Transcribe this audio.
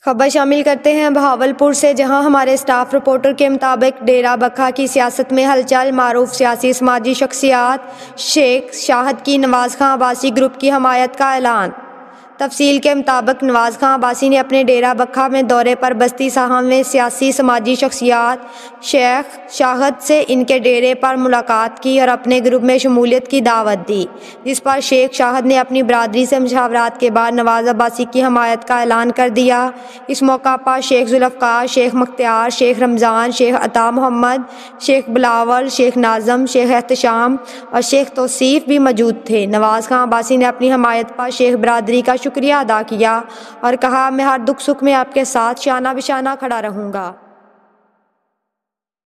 خبر شامل کرتے ہیں بہاولپور سے، جہاں ہمارے اسٹاف رپورٹر کے مطابق ڈیرہ بکھا کی سیاست میں ہلچل۔ معروف سیاسی سماجی شخصیات شیخ شاہد کی نواز خان عباسی گروپ کی حمایت کا اعلان۔ تفصیل کے مطابق نواز خان عباسی نے اپنے ڈیرہ بکھا میں دورے پر بستی صاحب میں سیاسی سماجی شخصیات شیخ شاہد سے ان کے ڈیرے پر ملاقات کی اور اپنے گروپ میں شمولیت کی دعوت دی، جس پر شیخ شاہد نے اپنی برادری سے مشاورات کے بعد نواز عباسی کی حمایت کا اعلان کر دیا۔ اس موقع پر شیخ ذوالفقار، شیخ مختار، شیخ رمضان، شیخ عطا محمد، شیخ بلاول، شیخ ناظم، شیخ احتشام اور شیخ توصیف بھی موجود تھے۔ نواز خان عباسی نے اپنی حمایت پر شیخ برادری کا شکریہ ادا کیا اور کہا، میں ہر دکھ سکھ میں آپ کے ساتھ شانہ بشانہ کھڑا رہوں گا۔